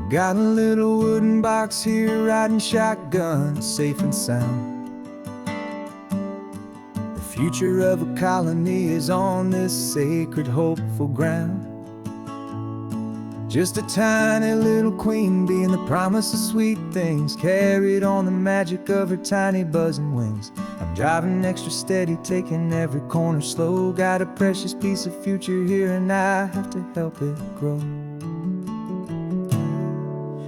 Got a little wooden box here, riding shotgun, safe and sound. The future of a colony is on this sacred, hopeful ground. Just a tiny little queen bee and the promise of sweet things, carried on the magic of her tiny buzzing wings. I'm driving extra steady, taking every corner slow. Got a precious piece of future here and I have to help it grow.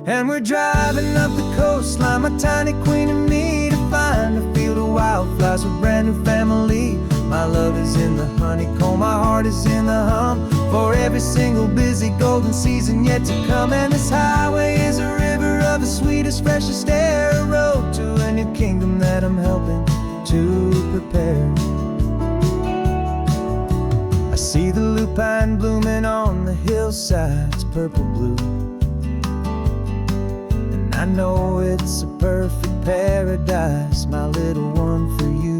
And we're driving up the coastline, my tiny queen and me, to find a field of wildflowers with brand new family. My love is in the honeycomb, my heart is in the hum, for every single busy golden season yet to come. And this highway is a river of the sweetest, freshest air, a road to a new kingdom that I'm helping to prepare. I see the lupine blooming on the hillsides, purple blue, and I know it's a perfect paradise, my little one, for you.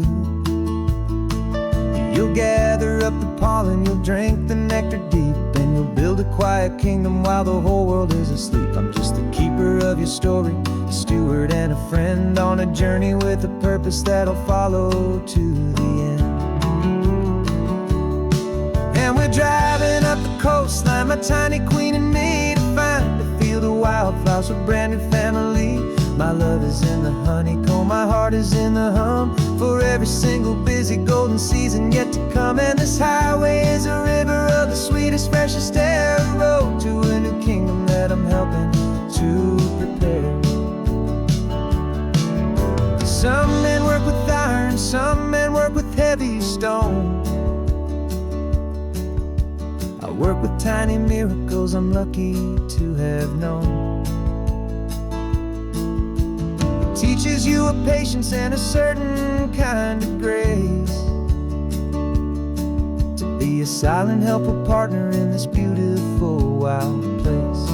You'll gather up the pollen, you'll drink the nectar deep, and you'll build a quiet kingdom while the whole world is asleep. I'm just the keeper of your story, a steward and a friend, on a journey with a purpose that'll follow to the end. And we're driving up the coastline, my tiny queen and me, to find a field of wildflowers with brand new family. My love is in the honeycomb, my heart is in the hum, for every single busy golden season yet to come. And this highway is a river of the sweetest, freshest air, a road to a new kingdom that I'm helping to prepare. Some men work with iron, some men work with heavy stone. I work with tiny miracles I'm lucky to have known. Teaches you a patience and a certain kind of grace, to be a silent, helpful partner in this beautiful, wild place.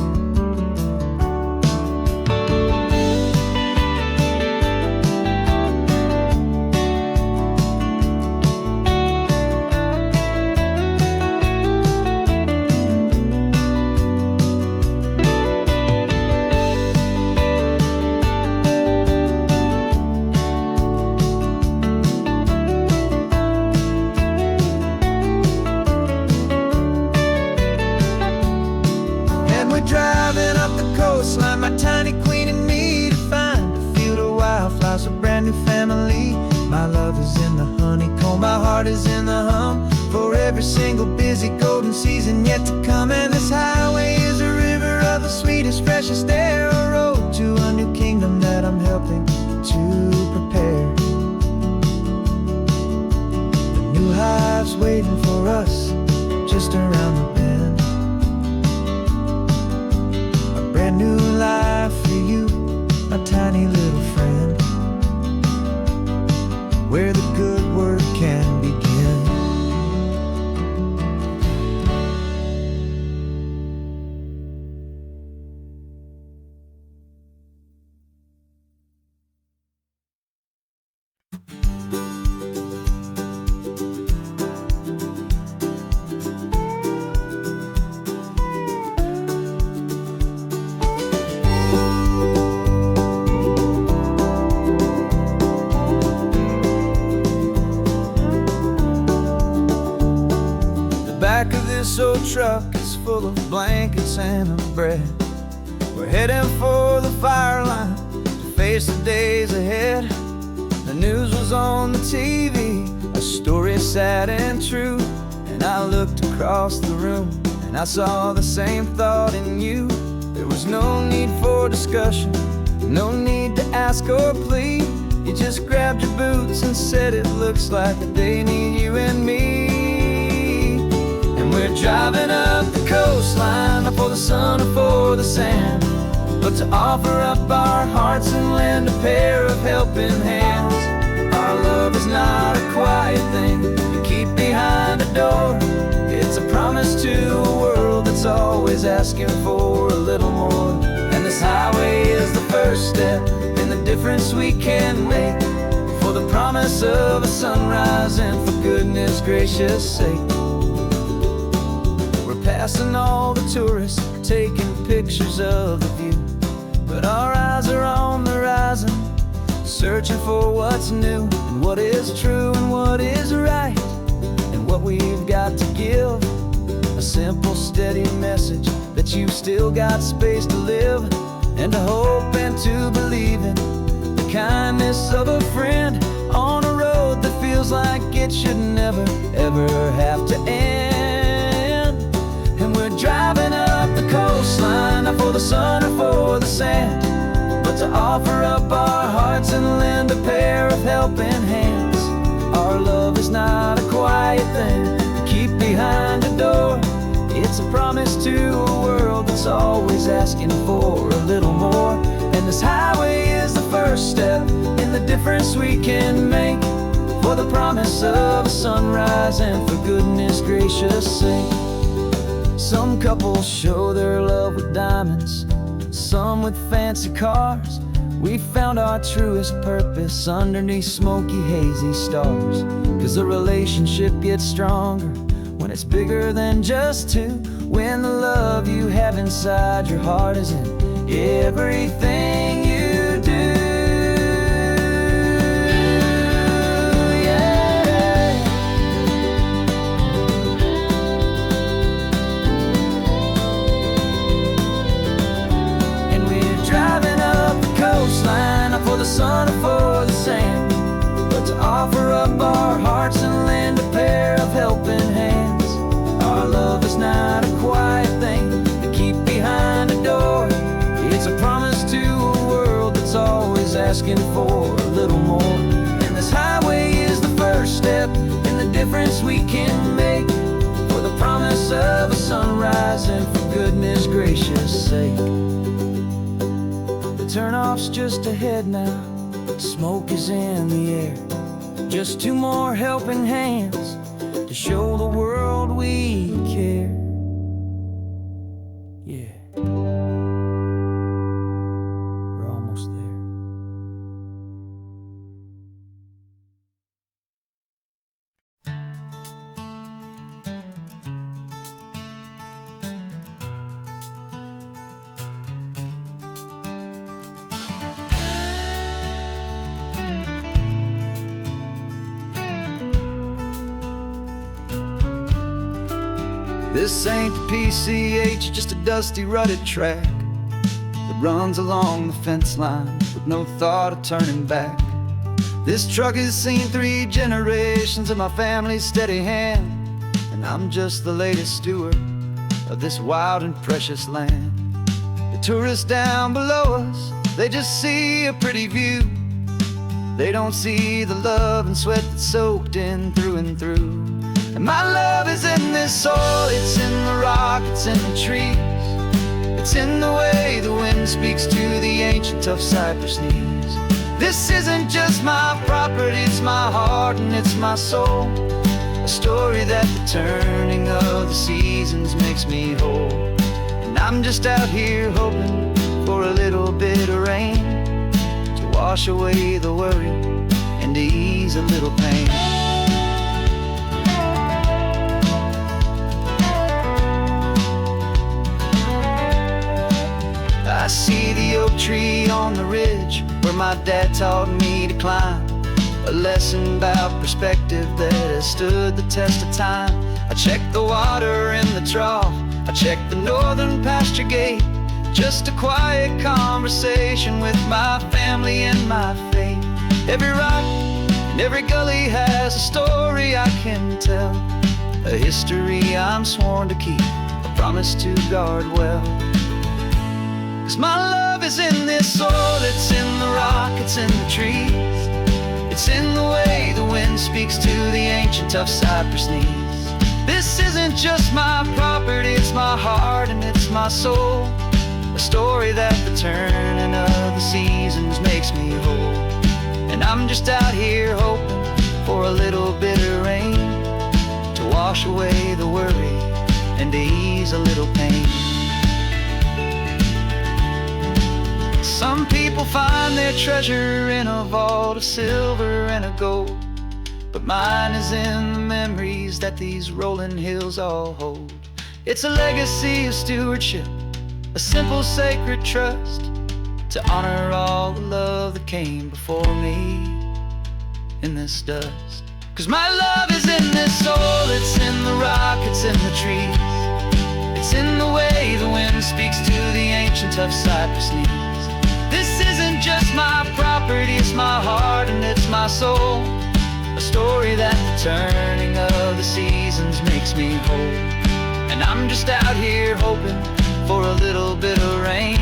Driving up the coastline, my tiny queen and me, to find a field of wildflowers, a brand new family. My love is in the honeycomb, my heart is in the hum, for every single busy golden season yet to come. And this highway is a river of the sweetest, freshest air, a road to a new kingdom that I'm helping to prepare. The new hive's waiting for us just around the bend. Brand new life for you, my tiny little friend, where the good work can begin. Back of this old truck is full of blankets and of bread. We're heading for the fire line to face the days ahead. The news was on the TV, a story sad and true, and I looked across the room and I saw the same thought in you. There was no need for discussion, no need to ask or plead. You just grabbed your boots and said it looks like they need you and me. We're driving up the coastline, not for the sun or for the sand, but to offer up our hearts and lend a pair of helping hands. Our love is not a quiet thing you keep behind a door. It's a promise to a world that's always asking for a little more. And this highway is the first step in the difference we can make, for the promise of a sunrise and for goodness gracious sake. Passing all the tourists, taking pictures of the view. But our eyes are on the horizon, searching for what's new, and what is true and what is right, and what we've got to give. A simple, steady message that you've still got space to live, and to hope and to believe in the kindness of a friend on a road that feels like it should never, ever have to end. And we're driving up the coastline, not for the sun or for the sand, but to offer up our hearts and lend a pair of helping hands. Our love is not a quiet thing to keep behind a door. It's a promise to a world that's always asking for a little more. And this highway is the first step in the difference we can make, for the promise of a sunrise and for goodness gracious sake. Some couples show their love with diamonds, some with fancy cars. We found our truest purpose underneath smoky, hazy stars. 'Cause the relationship gets stronger when it's bigger than just two, when the love you have inside your heart is in everything you do. Yeah. And we're driving up the coastline, not for the sun or for the sand, but to offer up our hearts and lend a pair of helping hands. Our love is not a quiet thing to keep behind a door. It's a promise to a world that's always asking for a little more. And this highway is the first step in the difference we can make, for the promise of a sunrise and for goodness gracious sake. The turnoff's just ahead now, smoke is in the air. Just two more helping hands to show the world we care. Yeah, we're almost there. This ain't the PCH, just a dusty, rutted track that runs along the fence line with no thought of turning back. This truck has seen 3 generations of my family's steady hand, and I'm just the latest steward of this wild and precious land. The tourists down below us, they just see a pretty view. They don't see the love and sweat that's soaked in through and through. And my love is in this soil, it's in the rock, it's in the trees. It's in the way the wind speaks to the ancient tough cypress knees. This isn't just my property, it's my heart and it's my soul. A story that the turning of the seasons makes me whole. And I'm just out here hoping for a little bit of rain to wash away the worry and to ease a little pain. I see the oak tree on the ridge where my dad taught me to climb, a lesson about perspective that has stood the test of time. I check the water in the trough, I check the northern pasture gate, just a quiet conversation with my family and my faith. Every rock and every gully has a story I can tell, a history I'm sworn to keep, a promise to guard well. 'Cause my love is in this soil, it's in the rock, it's in the trees. It's in the way the wind speaks to the ancient tough cypress knees. This isn't just my property, it's my heart and it's my soul. A story that the turning of the seasons makes me whole. And I'm just out here hoping for a little bit of rain to wash away the worry and to ease a little pain. Some people find their treasure in a vault of silver and of gold, but mine is in the memories that these rolling hills all hold. It's a legacy of stewardship, a simple sacred trust to honor all the love that came before me in this dust. 'Cause my love is in this soul, it's in the rock, it's in the trees. It's in the way the wind speaks to the ancient tough cypress knees. This isn't just my property, it's my heart and it's my soul. A story that the turning of the seasons makes me whole. And I'm just out here hoping for a little bit of rain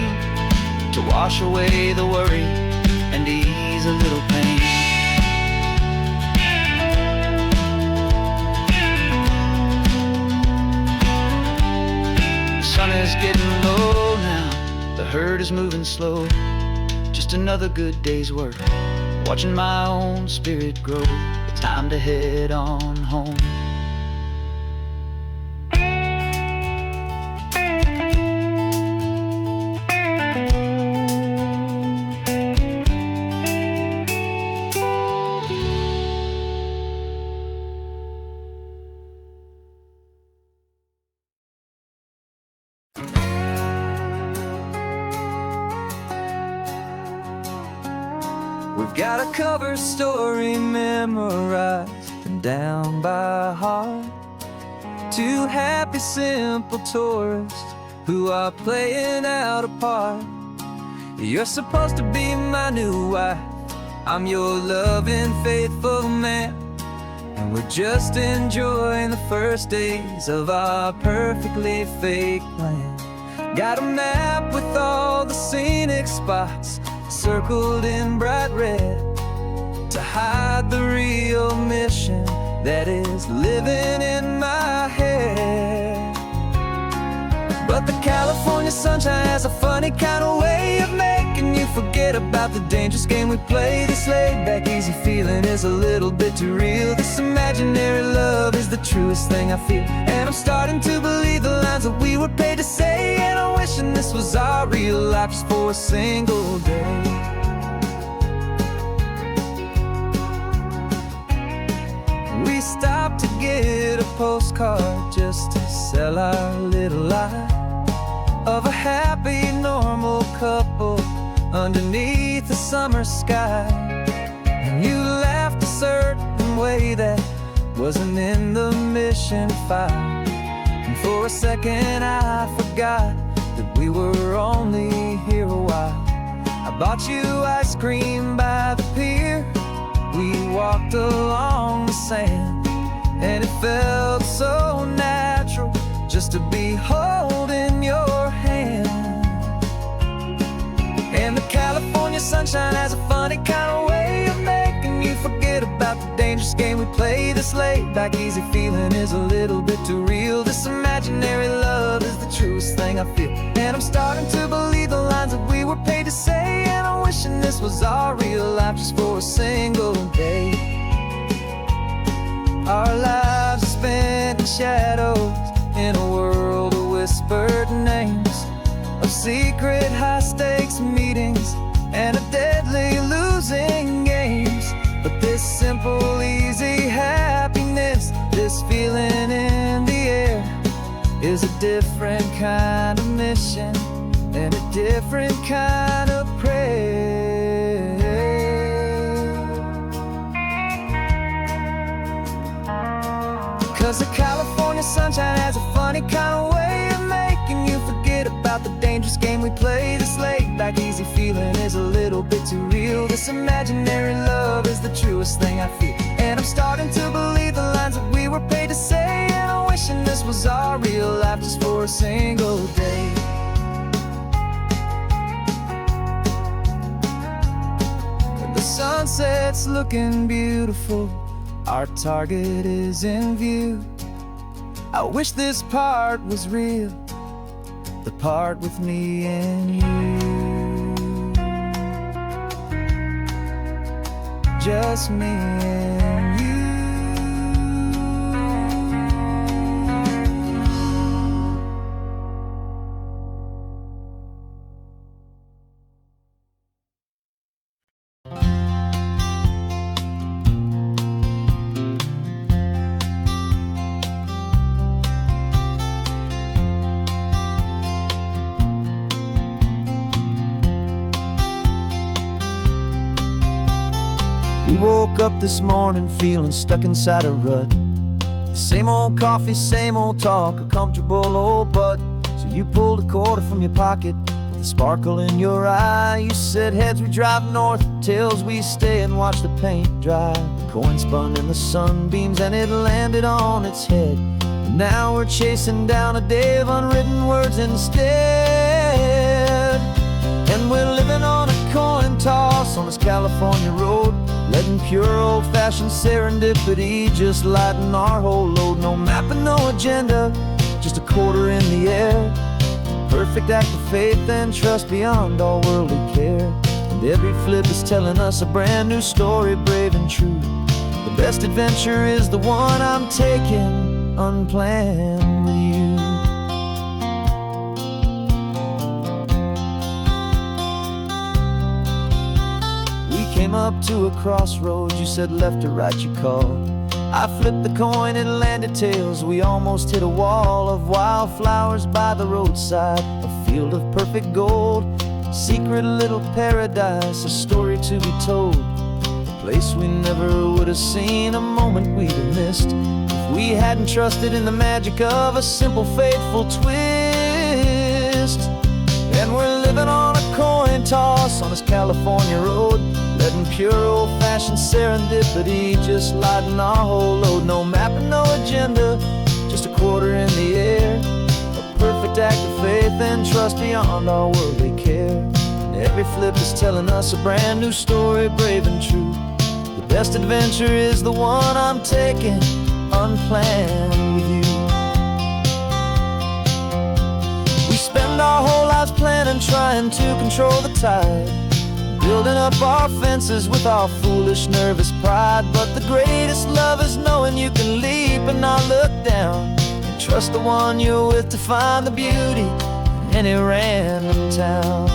to wash away the worry and ease a little pain. The sun is getting low now, the herd is moving slow. Just another good day's work, watching my own spirit grow. Time to head on home. We've got a cover story memorized and down by heart. Two happy, simple tourists who are playing out a part. You're supposed to be my new wife, I'm your loving, faithful man. And we're just enjoying the first days of our perfectly fake plan. Got a map with all the scenic spots circled in bright red to hide the real mission that is living in my head. But the California sunshine has a funny kind of way of making you forget about the dangerous game we play. This laid-back, easy feeling is a little bit too real. This imaginary love is the truest thing I feel. And I'm starting to believe the lines that we were paid to say. And I'm wishing this was our real life just for a single day. We stopped to get a postcard just to sell our little lie of a happy, normal couple underneath the summer sky. And you laughed a certain way that wasn't in the mission file. And for a second I forgot that we were only here a while. I bought you ice cream by the pier. We walked along the sand, and it felt so natural just to be holding your hand. And the California sunshine has a funny kind of way of making you forget about the dangerous game we play. This laid-back, easy feeling is a little bit too real. This imaginary love is the truest thing I feel. And I'm starting to believe the lines that we were paid to say. And I'm wishing this was our real life just for a single day. Our lives are spent in shadows, in a world of whispered names, of secret high-stakes meetings and of deadly losing games. But this simple, easy happiness, this feeling in the air, is a different kind of mission and a different kind of prayer. 'Cause the California sunshine has a funny kind of way of making you forget about the dangerous game we play. This laid-back, easy feeling is a little bit too real. This imaginary love is the truest thing I feel. And I'm starting to believe the lines that we were paid to say. And I'm wishing this was our real life just for a single day. The sunset's looking beautiful, our target is in view. I wish this part was real, the part with me and you. Just me and you. We woke up this morning feeling stuck inside a rut. Same old coffee, same old talk, a comfortable old butt. So you pulled a quarter from your pocket with a sparkle in your eye. You said, heads we drive north, tails we stay and watch the paint dry. The coin spun in the sunbeams and it landed on its head. And now we're chasing down a day of unwritten words instead. And we're living on a coin toss on this California road, letting pure old-fashioned serendipity just lighten our whole load. No map and no agenda, just a quarter in the air. Perfect act of faith and trust beyond all worldly care. And every flip is telling us a brand new story, brave and true. The best adventure is the one I'm taking unplanned with you. Came up to a crossroads, you said left or right you called. I flipped the coin, it landed tails. We almost hit a wall of wildflowers by the roadside, a field of perfect gold, secret little paradise, a story to be told. A place we never would have seen, a moment we'd have missed if we hadn't trusted in the magic of a simple, faithful twist. And we're living on a coin toss on this California road, letting pure old-fashioned serendipity just lighten our whole load. No map and no agenda, just a quarter in the air. A perfect act of faith and trust beyond all worldly care. And every flip is telling us a brand new story, brave and true. The best adventure is the one I'm taking unplanned with you. We spend our whole lives planning, trying to control the tide, building up our fences with our foolish, nervous pride. But the greatest love is knowing you can leap and not look down, and trust the one you're with to find the beauty in any random town.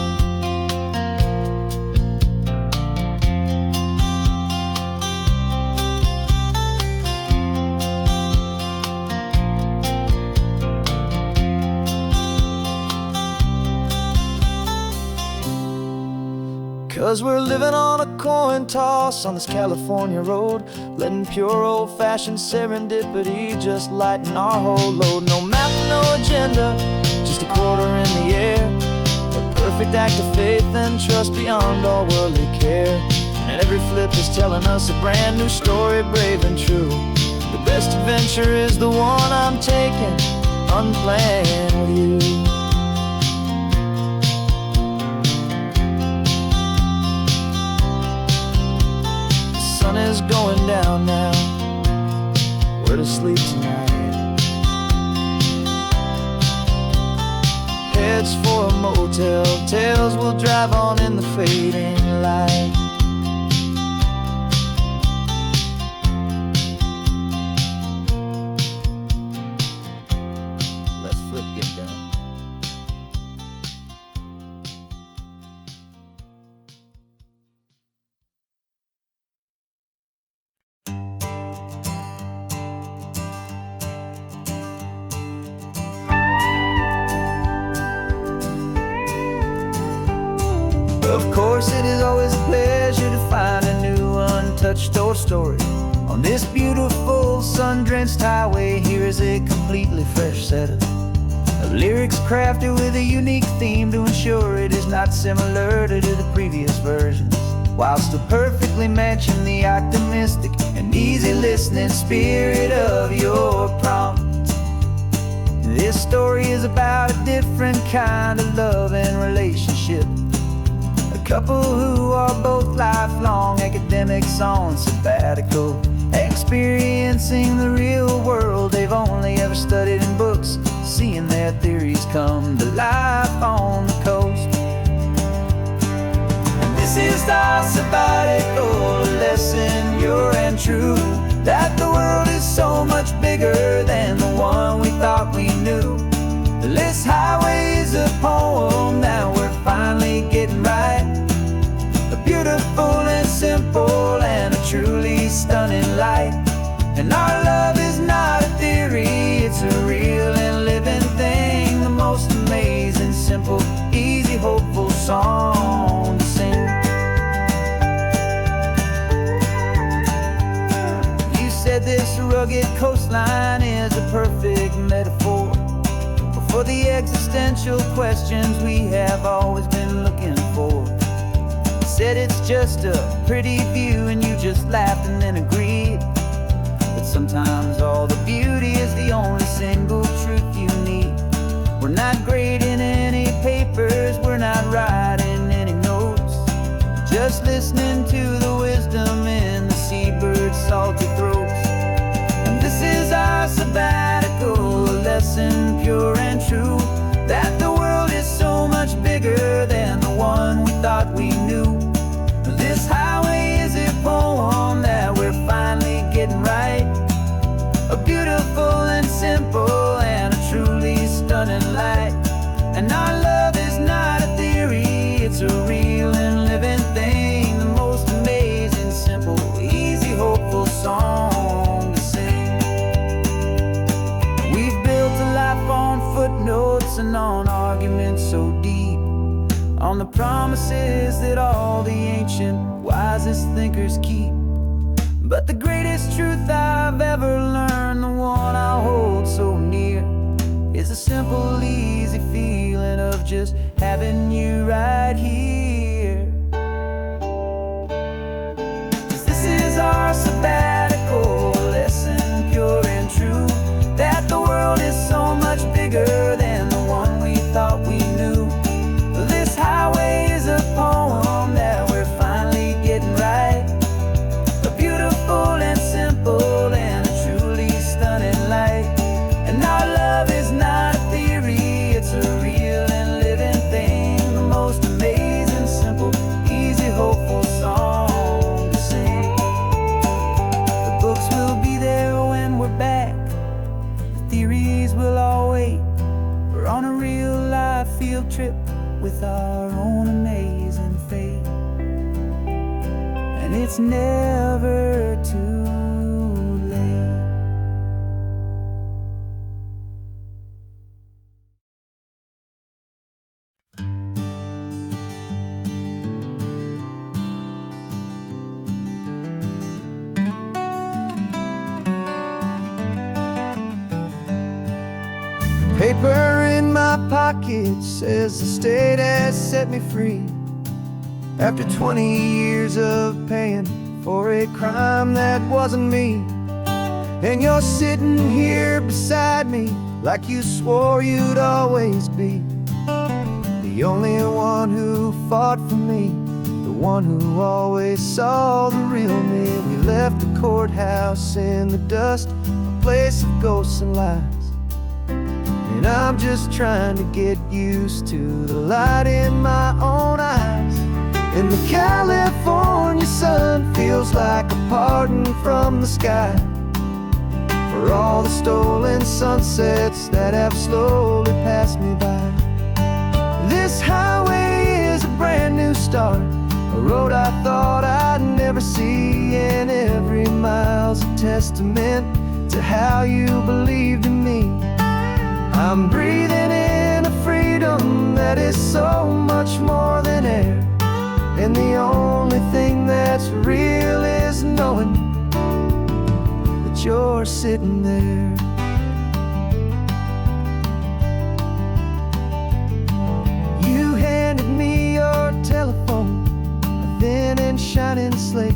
'Cause we're living on a coin toss on this California road, letting pure old-fashioned serendipity just lighten our whole load. No map, no agenda, just a quarter in the air. A perfect act of faith and trust beyond all worldly care. And every flip is telling us a brand new story, brave and true. The best adventure is the one I'm taking unplanned with you. The sun is going down now, we're to sleep tonight. Heads for a motel, tails will drive on in the fading light. Let's flip get down. Of course, it is always a pleasure to find a new untouched old story. On this beautiful sun-drenched highway, here is a completely fresh set of lyrics crafted with a unique theme to ensure it is not similar to the previous versions, while still perfectly matching the optimistic and easy listening spirit of your prompt. This story is about a different kind of love and relationship. Couple who are both lifelong academics on sabbatical, experiencing the real world they've only ever studied in books, seeing their theories come to life on the coast. And this is our sabbatical lesson, pure and true, that the world is so much bigger than the one we thought we knew. This highway is a poem, now we're finally getting right. A beautiful and simple and a truly stunning light. And our love is not a theory, it's a real and living thing. The most amazing, simple, easy, hopeful song to sing. rugged coastline is a perfect metaphor for the existential questions we have always been looking for. You said it's just a pretty view and you just laughed and then agreed. But sometimes all the beauty is the only single truth you need. We're not grading any papers, we're not writing any notes, just listening to the wisdom in the seabird's salty throats. And this is our sabbatical, a lesson pure and true, that the world is so much bigger than the one we thought we knew. This highway is a poem that we're finally getting right, a beautiful and simple and a truly stunning light. And our love is not a theory, it's a real and living thing, the most amazing, simple, easy, hopeful song to sing. We've built a life on footnotes and on arguments so deep, on the promises that all the ancient, wisest thinkers keep. But the greatest truth I've ever learned, the one I hold so near, is a simple, easy feeling of just having you right here. 'Cause this is our sabbatical, lesson pure and true, that the world is so much bigger than the one we thought we knew. This highway is a poem that we're finally getting right, a beautiful and simple and a truly stunning light. And our love is not a theory, it's a real and living thing, the most amazing, simple, easy, hopeful song to sing. The books will be there when we're back, the theories will all wait. We're on a real life field trip with our own amazing fate, and it's never too late. Paper in my pocket says the state has set me free, after 20 years of paying for a crime that wasn't me. And you're sitting here beside me like you swore you'd always be, the only one who fought for me, the one who always saw the real me. We left the courthouse in the dust, a place of ghosts and lies, and I'm just trying to get used to the light in my own eyes. And the California sun feels like a pardon from the sky for all the stolen sunsets that have slowly passed me by. This highway is a brand new start, a road I thought I'd never see, and every mile's a testament to how you believed in me. I'm breathing in a freedom that is so much more than air, and the only thing that's real is knowing that you're sitting there. You handed me your telephone, a thin and shining slate.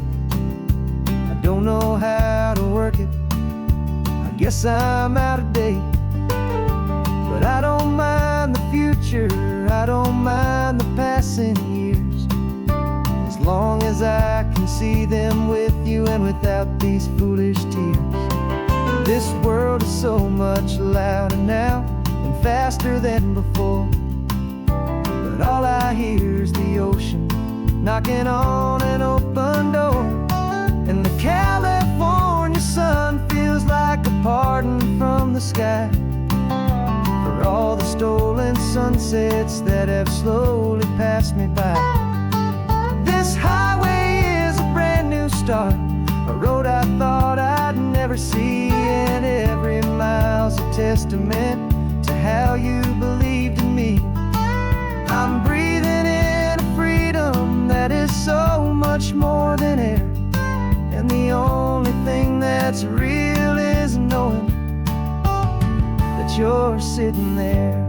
I don't know how to work it, I guess I'm out of date. But I don't mind the future, I don't mind the passing years, as long as I can see them with you and without these foolish tears. This world is so much louder now and faster than before, but all I hear is the ocean knocking on an open door. And the California sun feels like a pardon from the sky for all the stolen sunsets that have slowly passed me by. This highway is a brand new start, a road I thought I'd never see, and every mile's a testament to how you believed in me. I'm breathing in a freedom that is so much more than air, and the only thing that's real is that you're sitting there.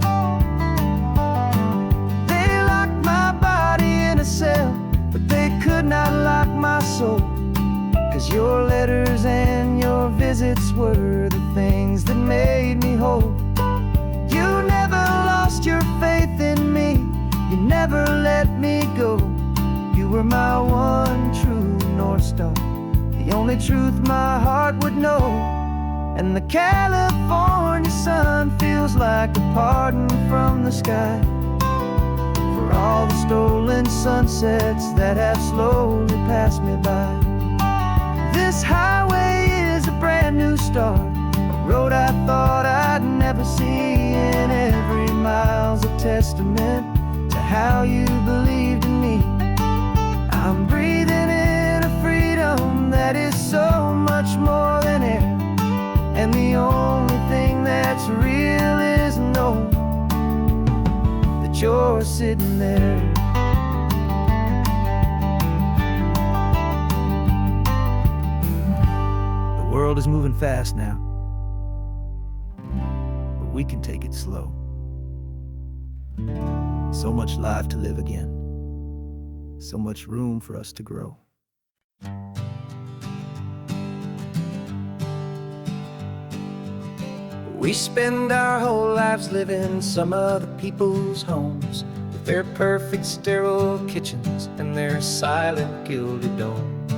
They locked my body in a cell, but they could not lock my soul. 'Cause your letters and your visits were the things that made me whole. You never lost your faith in me, you never let me go. You were my one true North Star, the only truth my heart would know. And the California sun feels like a pardon from the sky for all the stolen sunsets that have slowly passed me by. This highway is a brand new start, a road I thought I'd never see, and every mile's a testament to how you believed in me. I'm breathing in a freedom that is so much more than air, and the only thing that's real is know that you're sitting there. The world is moving fast now, but we can take it slow. So much life to live again, so much room for us to grow. We spend our whole lives living some other people's homes, with their perfect sterile kitchens and their silent gilded domes.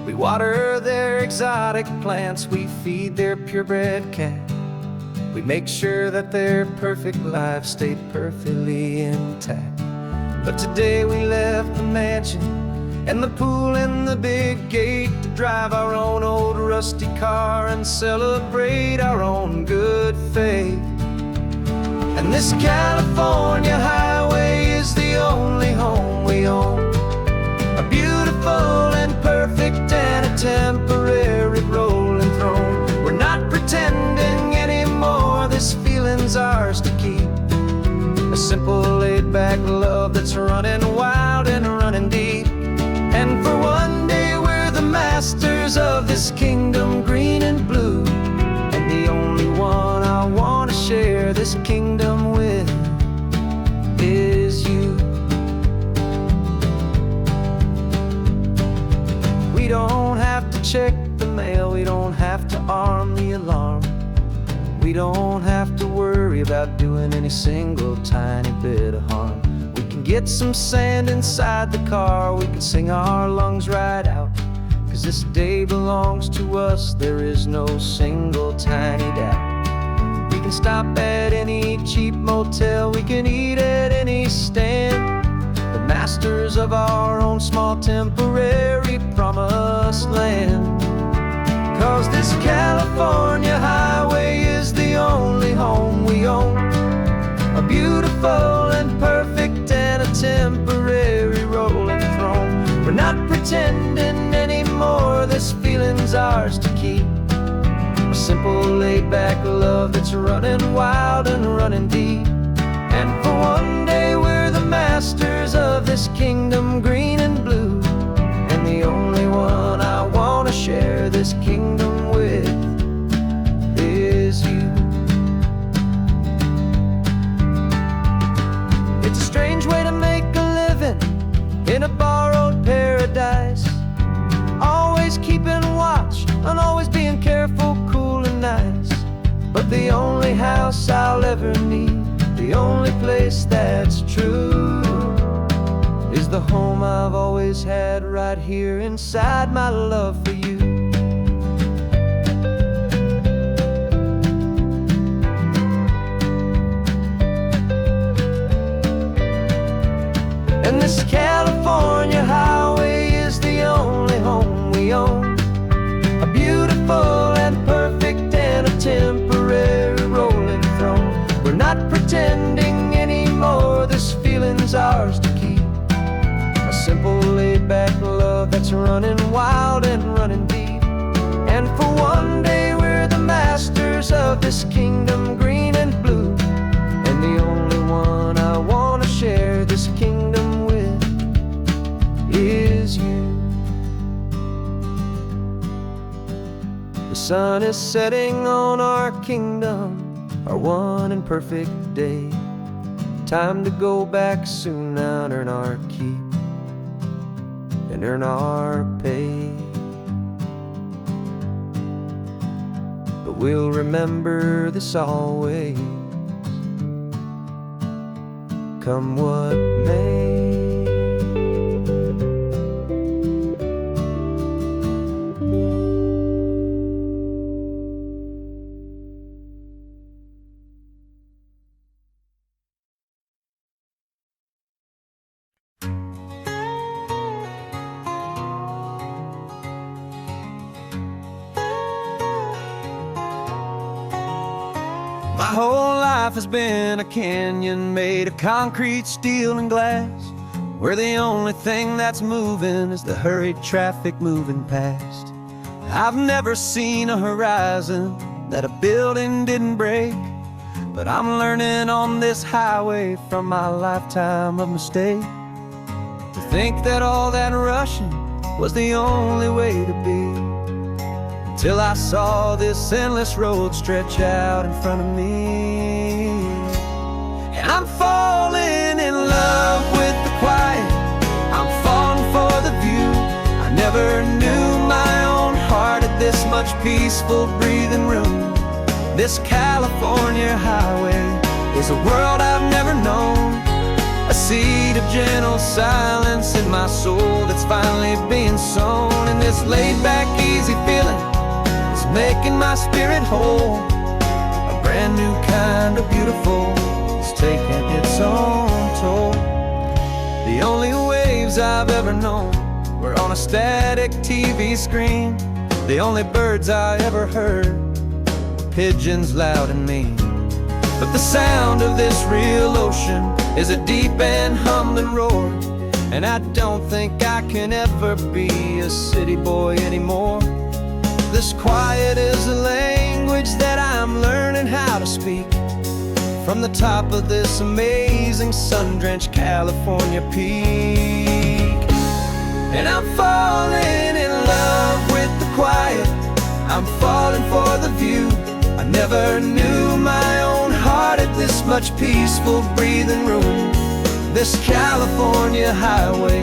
We water their exotic plants, we feed their purebred cat. We make sure that their perfect lives stayed perfectly intact. But today we left the mansion and the pool and the big gate to drive our own old rusty car and celebrate our own good faith. And this California highway is the only home we own, a beautiful and perfect and a temporary rolling throne. We're not pretending anymore, this feeling's ours to keep, a simple laid-back love that's running wild and running deep. And for one day we're the masters of this kingdom green and blue, and the only one I want to share this kingdom with is you. We don't have to check the mail, we don't have to arm the alarm, we don't have to worry about doing any single tiny bit of harm. We can get some sand inside the car, we can sing our lungs right out, 'cause this day belongs to us, there is no single tiny doubt. We can stop at any cheap motel, we can eat at any stand, the masters of our own small temporary promised land. 'Cause this California highway is the only home we own, a beautiful and perfect and a temporary rolling throne. We're not pretending anymore, this feeling's ours to keep, a simple laid-back love that's running wild and running deep. And for one day we're the masters of this kingdom green and blue, and the only one I want to share this kingdom with is you. It's a strange way to make a living in a borrowed paradise, always keeping watch and always being careful, cool and nice. But the only house I'll ever need, the only place that's true, is the home I've always had right here inside my love for you. And this California highway is the only home we own, a beautiful and perfect and a temporary rolling throne. We're not pretending anymore, this feeling's ours to keep, a simple laid-back love that's running wild and running deep. And for one day we're the masters of this kingdom green and blue, and the only one I want to share this kingdom with is you. The sun is setting on our kingdom, our one imperfect day. Time to go back soon now and earn our keep and earn our pay. But we'll remember this always, come what may. My whole life has been a canyon made of concrete, steel, and glass, where the only thing that's moving is the hurried traffic moving past. I've never seen a horizon that a building didn't break, but I'm learning on this highway from my lifetime of mistakes to think that all that rushing was the only way to be. Till I saw this endless road stretch out in front of me. And I'm falling in love with the quiet, I'm falling for the view. I never knew my own heart had this much peaceful breathing room. This California highway is a world I've never known, a seed of gentle silence in my soul that's finally being sown. And this laid-back, easy feeling making my spirit whole, a brand new kind of beautiful is taking its own toll. The only waves I've ever known were on a static TV screen. The only birds I ever heard were pigeons loud and mean. But the sound of this real ocean is a deep and humbling roar, and I don't think I can ever be a city boy anymore. This quiet is a language that I'm learning how to speak from the top of this amazing sun-drenched California peak. And I'm falling in love with the quiet, I'm falling for the view. I never knew my own heart had this much peaceful breathing room. This California highway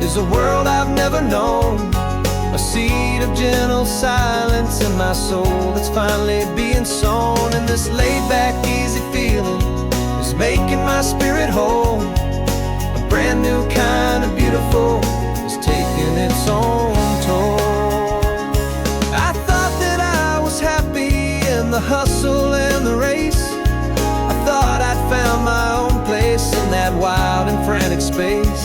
is a world I've never known, a seed of gentle silence in my soul that's finally being sown. And this laid-back, easy feeling is making my spirit whole, a brand new kind of beautiful is taking its own toll. I thought that I was happy in the hustle and the race. I thought I'd found my own place in that wild and frantic space.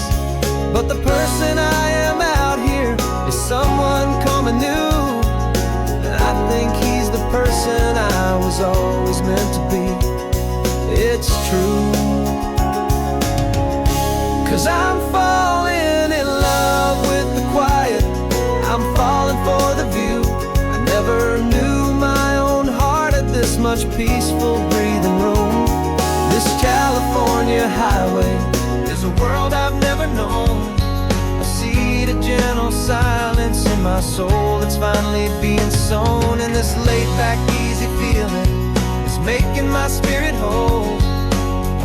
But the person I am out here is someone coming new, and I think he's the person I was always meant to be. It's true, 'cause I'm falling in love with the quiet, I'm falling for the view. I never knew my own heart had this much peaceful breathing room. This California highway is a world I've never known, a seed of gentle silence in my soul that's finally being sown. And this laid-back, easy feeling is making my spirit whole,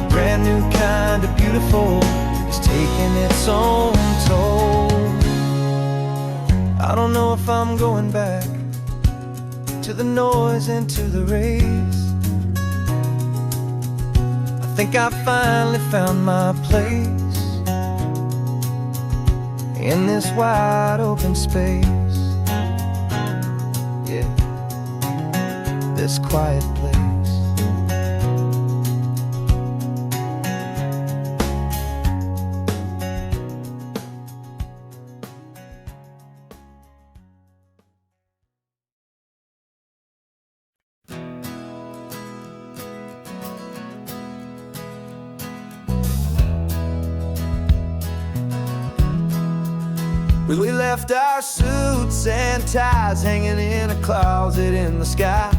a brand new kind of beautiful is taking its own toll. I don't know if I'm going back to the noise and to the race. I think I finally found my place in this wide open space, yeah, this quiet place. We left our suits and ties hanging in a closet in the sky,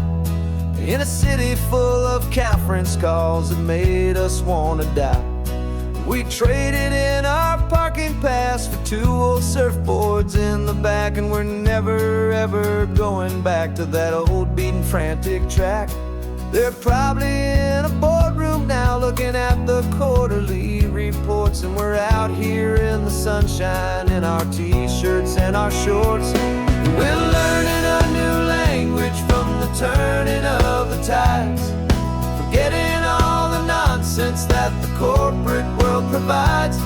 in a city full of conference calls that made us want to die. We traded in our parking pass for 2 old surfboards in the back, and we're never ever going back to that old beaten frantic track. They're probably in a boardroom now, looking at the quarterly reports, and we're out here in the sunshine in our t-shirts and our shorts. We're learning a new language from the turning of the tides, forgetting all the nonsense that the corporate world provides.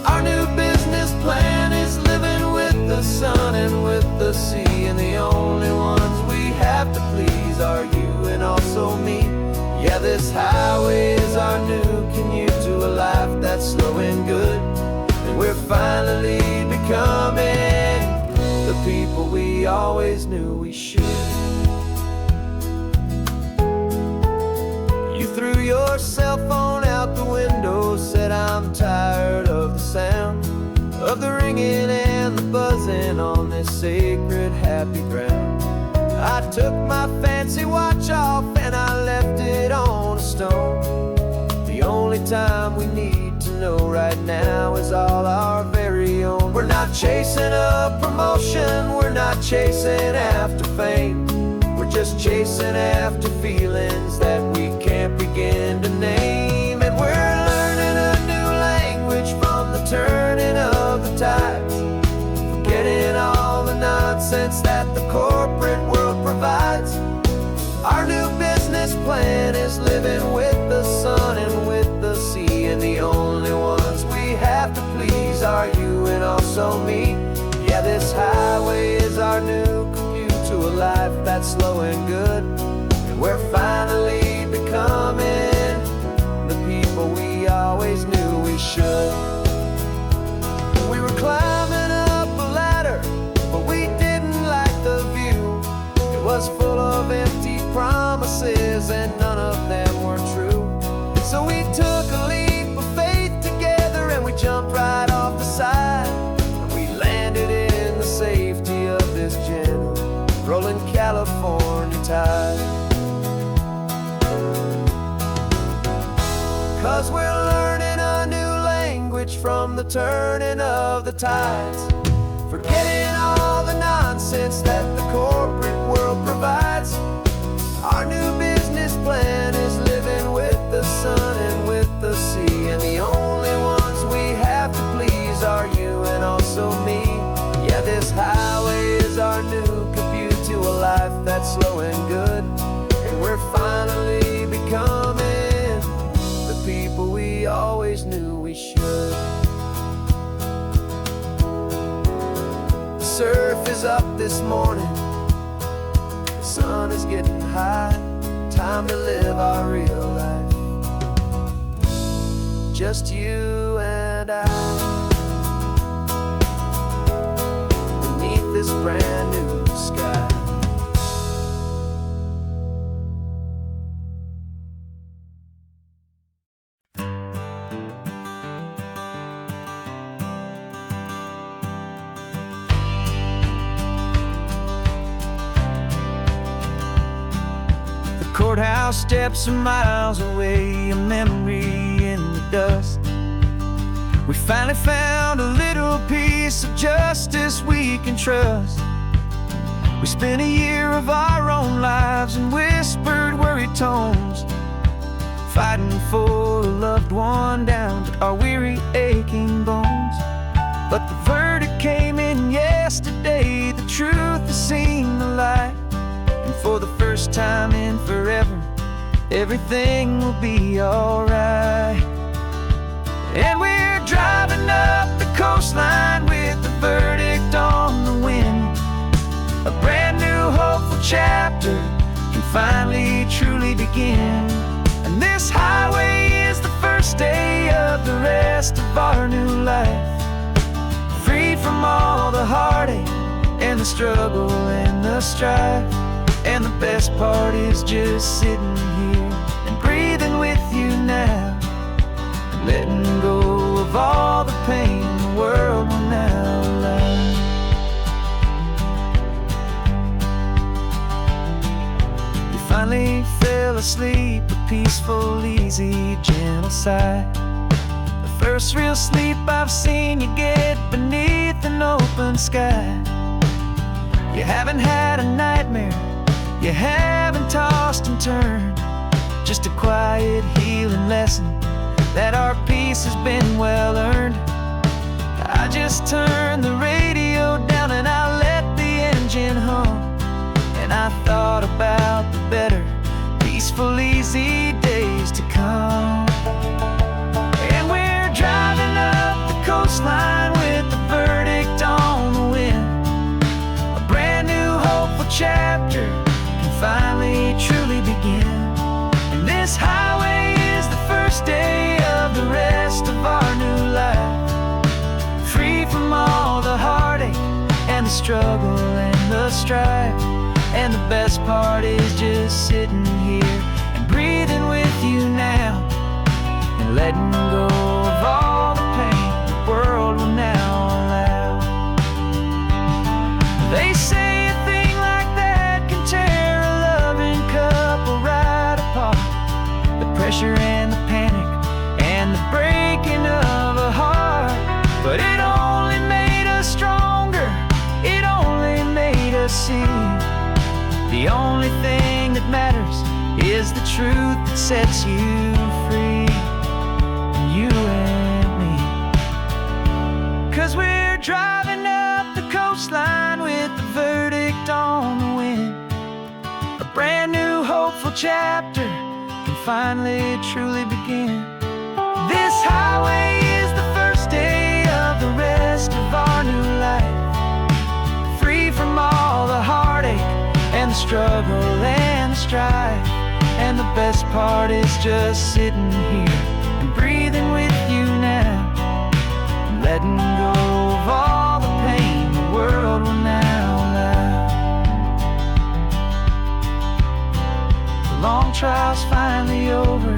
Our new business plan is living with the sun and with the sea, and the only ones we have to please are you and also me. Yeah, this highway is our new commute to a life that's slow and good, and we're finally becoming the people we always knew we should. You threw your cell phone out the window, said I'm tired of the sound of the ringing and the buzzing on this sacred happy ground. I took my fancy watch off and I left it on a stone. The only time we need to know right now is all our very own. We're not chasing a promotion, we're not chasing after fame, we're just chasing after feelings that we can't begin to name. And we're learning a new language from the turning of the tides, forgetting all the nonsense that the corporate world provides. Our new business plan is living with the sun and with the sea, and the only ones we have to please are you and also me. Yeah, this highway is our new commute to a life that's slow and good, and we're finally becoming the people we always knew we should. We were climbing up a ladder, but we didn't like the view. It was full of empty promises and none of them were true. So we took a leap of faith together and we jumped right off the side, and we landed in the safety of this gentle rolling California tide. 'Cause we're learning a new language from the turning of the tides, forgetting all the nonsense that the corporate world provides. Our new business plan is living with the sun and with the sea, and the only ones we have to please are you and also me. Yeah, this highway is our new commute to a life that's slow and good, and we're finally becoming the people we always knew we should. The surf is up this morning, the sun is getting high, time to live our real life, just you and I, beneath this brand new sky. Courthouse steps are miles away, a memory in the dust. We finally found a little piece of justice we can trust. We spent a year of our own lives in whispered, worried tones, fighting for a loved one down to our weary, aching bones. But the verdict came in yesterday, the truth has seen the light, and for the first time in forever, everything will be alright. And we're driving up the coastline with the verdict on the wind. A brand new hopeful chapter can finally truly begin. And this highway is the first day of the rest of our new life, free from all the heartache and the struggle and the strife. And the best part is just sitting here and breathing with you now, and letting go of all the pain the world will now allow. We finally fell asleep, a peaceful, easy, gentle sigh. The first real sleep I've seen you get beneath an open sky. You haven't had a nightmare, you haven't tossed twist and turn, just a quiet healing lesson that our peace has been well earned. I just turned the radio down and I let the engine hum, and I thought about the better, peaceful, easy days to come. And we're driving up the coastline with the verdict on the wind. A brand new hopeful chapter can finally truly begin. And this highway is the first day of the rest of our new life, free from all the heartache and the struggle and the strife. And the best part is just sitting here and breathing with you now, and letting go of all the pain the world will now allow. They say a thing like that can tear a loving couple right apart. The pressure and the panic and the breaking of a heart, but it only made us stronger, it only made us see the only thing that matters is the truth that sets you free, you and me. 'Cause we're driving up the coastline with the verdict on the wind. A brand new hopeful chapter can finally truly begin. This highway is the first day of the rest of our new life, free from all the heartache and the struggle and the strife. And the best part is just sitting here and breathing with you now, and letting go of all the pain the world will now allow. The long trial's finally over,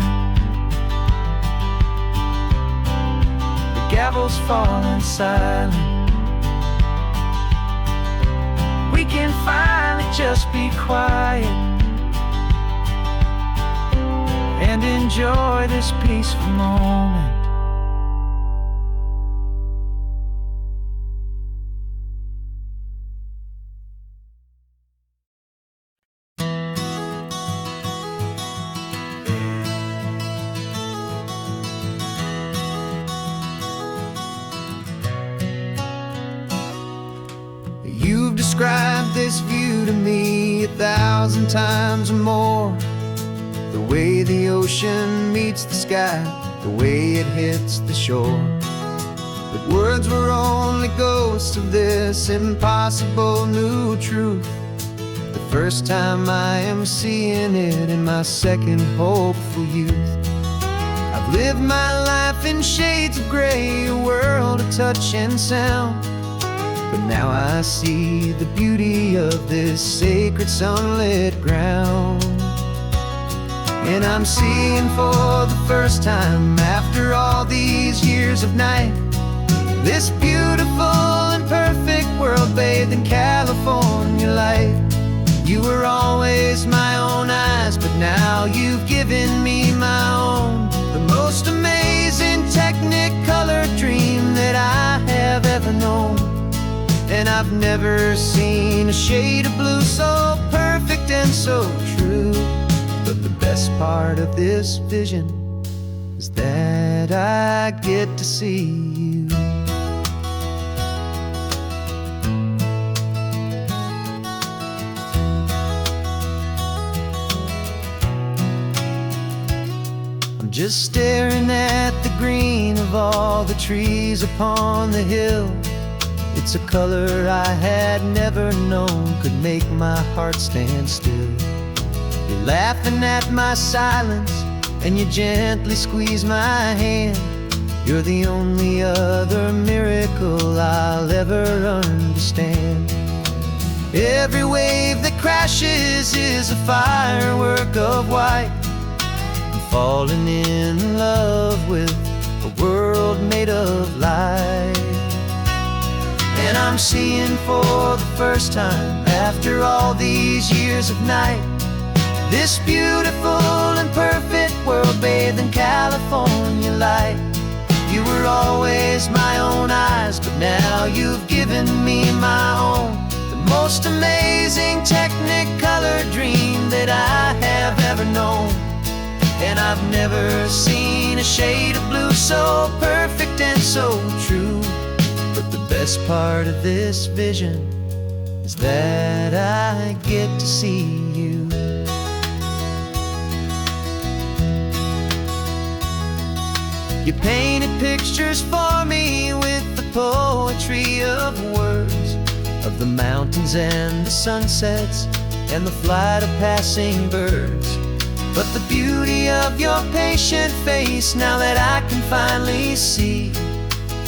the gavel's falling silent. We can finally just be quiet and enjoy this peaceful moment. You've described this view to me 1,000 times or more. The way the ocean meets the sky, the way it hits the shore. But words were only ghosts of this impossible new truth. The first time I am seeing it in my second hopeful youth. I've lived my life in shades of gray, a world of touch and sound. But now I see the beauty of this sacred sunlit ground. And I'm seeing for the first time, after all these years of night, this beautiful and perfect world bathed in California light. You were always my own eyes, but now you've given me my own. The most amazing Technicolor dream that I have ever known. And I've never seen a shade of blue so perfect and so true. But the best part of this vision is that I get to see you. I'm just staring at the green of all the trees upon the hill. It's a color I had never known could make my heart stand still. You're laughing at my silence, and you gently squeeze my hand. You're the only other miracle I'll ever understand. Every wave that crashes is a firework of white. I'm falling in love with a world made of light. And I'm seeing for the first time, after all these years of night, this beautiful and perfect world bathed in California light. You were always my own eyes, but now you've given me my own. The most most amazing Technicolor dream that I have ever known. And I've never seen a shade of blue so perfect and so true. But the best part of this vision is that I get to see you. You painted pictures for me with the poetry of words, of the mountains and the sunsets and the flight of passing birds. But the beauty of your patient face, now that I can finally see,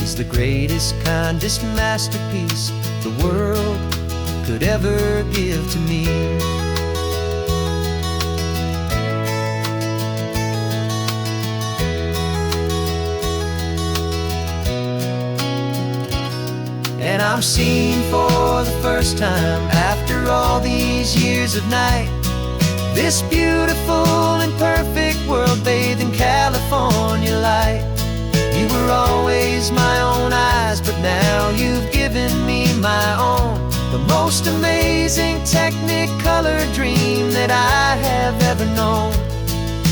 is the greatest, kindest masterpiece the world could ever give to me. And I'm seeing for the first time, after all these years of night, this beautiful and perfect world bathed in California light. You were always my own eyes, but now you've given me my own. The most amazing Technicolor dream that I have ever known.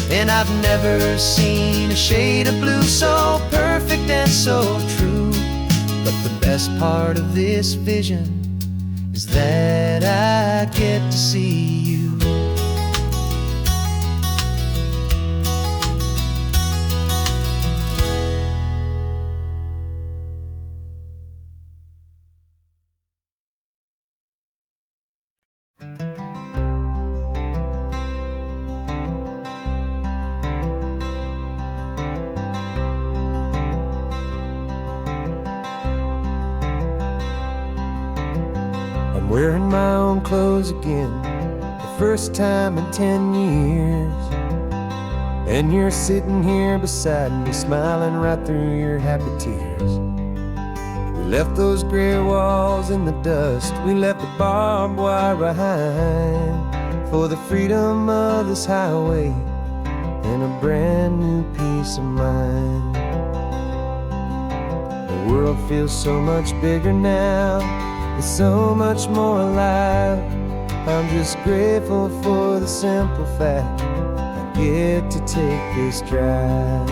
And I've never seen a shade of blue so perfect and so true. But the best part of this vision is that I get to see you. Wearing my own clothes again, the first time in 10 years. And you're sitting here beside me, smiling right through your happy tears. We left those gray walls in the dust, we left the barbed wire behind, for the freedom of this highway and a brand new peace of mind. The world feels so much bigger now, it's so much more alive. I'm just grateful for the simple fact I get to take this drive.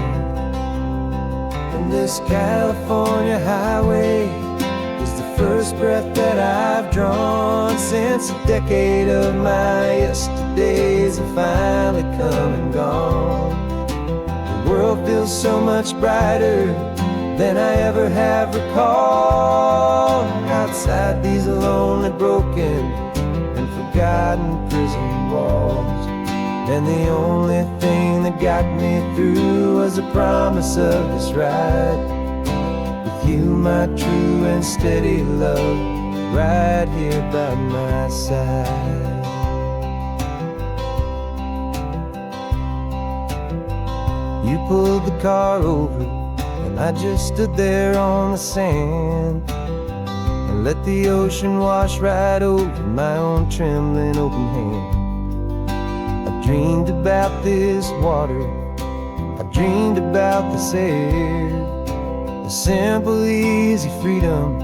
And this California highway is the first breath that I've drawn since a decade of my yesterdays have finally come and gone. The world feels so much brighter than I ever have recalled. Outside these lonely, broken, and forgotten prison walls. And the only thing that got me through was the promise of this ride with you, my true and steady love, right here by my side. You pulled the car over, and I just stood there on the sand and let the ocean wash right over my own trembling open hand. I dreamed about this water, I dreamed about this air, the simple easy freedom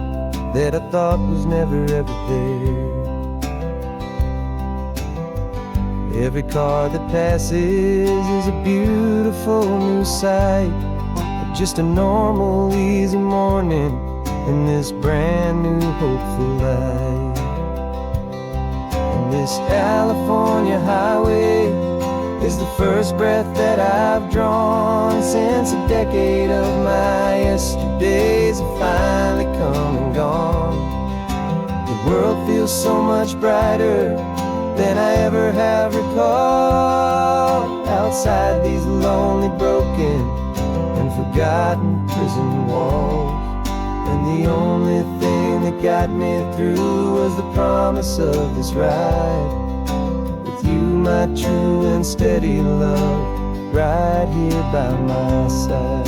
that I thought was never ever there. Every car that passes is a beautiful new sight, just a normal easy morning in this brand new hopeful life. And this California highway is the first breath that I've drawn since a decade of my yesterdays have finally come and gone. The world feels so much brighter than I ever have recalled. Outside these lonely, broken, and forgotten prison walls. And the only thing that got me through was the promise of this ride with you, my true and steady love, right here by my side.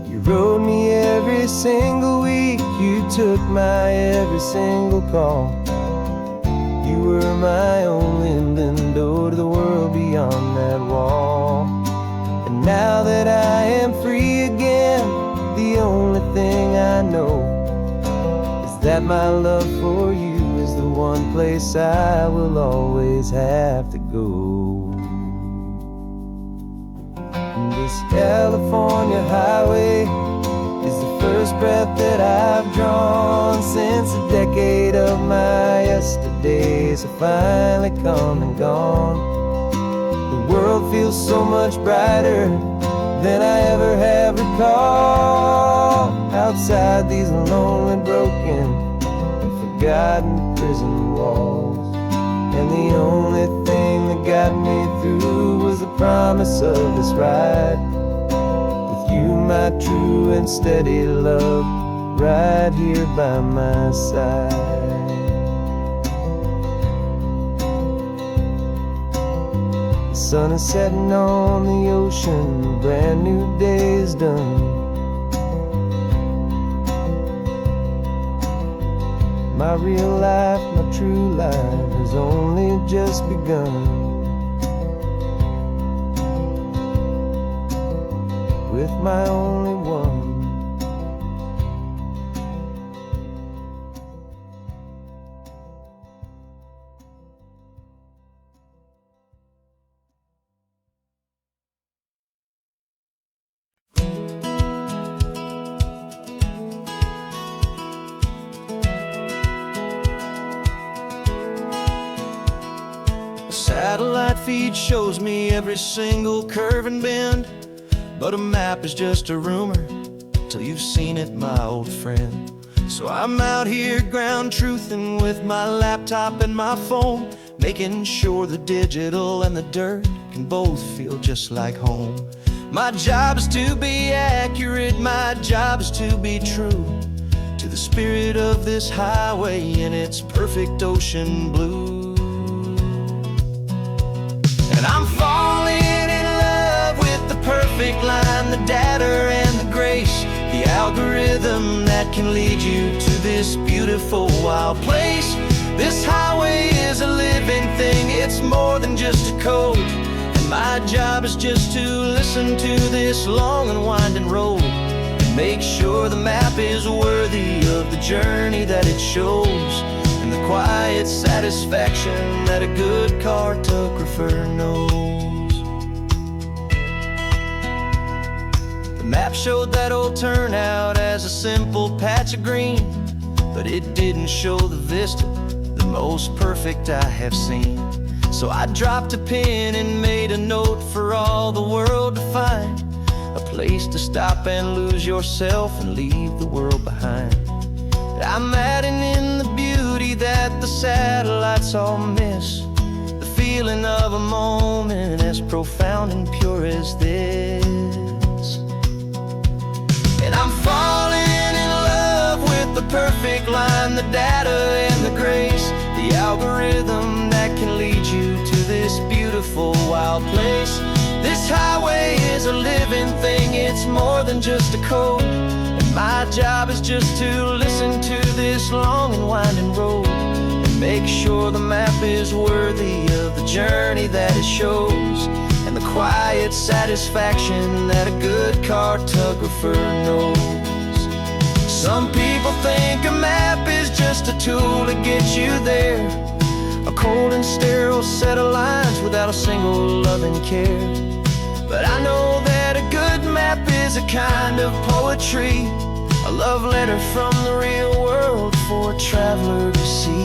You rode me every single week, you took my every single call. You were my only window to the world beyond that wall. And now that I am free again, the only thing I know is that my love for you is the one place I will always have to go. And this California highway is the first breath that I've drawn since a decade of my yesterdays have finally come and gone. The world feels so much brighter than I ever have recalled. Outside these lonely, broken, and forgotten prison walls. And the only thing that got me through was the promise of this ride with you, my true and steady love, right here by my side. The sun is setting on the ocean, a brand new day is done. My real life, my true life has only just begun. With my only one. Satellite feed shows me every single curve and bend, but a map is just a rumor till you've seen it, my old friend. So I'm out here ground truthing with my laptop and my phone, making sure the digital and the dirt can both feel just like home. My job is to be accurate, my job is to be true to the spirit of this highway in its perfect ocean blue. And I'm falling in love with the perfect line, the data and the grace, the algorithm that can lead you to this beautiful wild place. This highway is a living thing, it's more than just a code. And my job is just to listen to this long and winding road and make sure the map is worthy of the journey that it shows, and the quiet satisfaction that a good cartographer knows. The map showed that old turnout as a simple patch of green, but it didn't show the vista, the most perfect I have seen. So I dropped a pin and made a note for all the world to find, a place to stop and lose yourself and leave the world behind. I'm adding in the beauty that the satellites all miss, the feeling of a moment as profound and pure as this. And I'm falling in love with the perfect line, the data and the grace, the algorithm that can lead you to this beautiful wild place. This highway is a living thing, it's more than just a code. My job is just to listen to this long and winding road and make sure the map is worthy of the journey that it shows, and the quiet satisfaction that a good cartographer knows. Some people think a map is just a tool to get you there, a cold and sterile set of lines without a single loving care. But I know that a good map is a kind of poetry, a love letter from the real world for a traveler to see.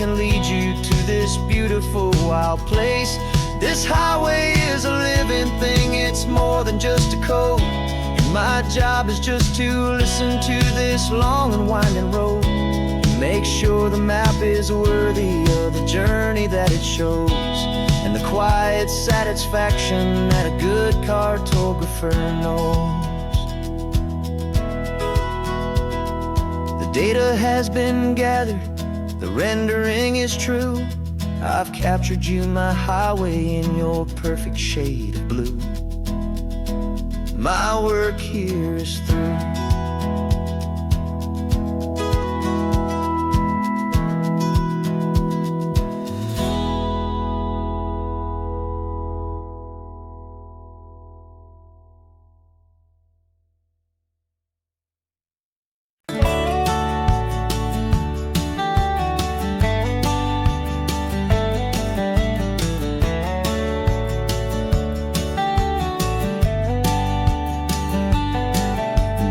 Lead you to this beautiful wild place. This highway is a living thing, it's more than just a code. And my job is just to listen to this long and winding road and make sure the map is worthy of the journey that it shows, and the quiet satisfaction that a good cartographer knows. data has been gathered, the rendering is true. I've captured you, my highway, in your perfect shade of blue. My work here is through.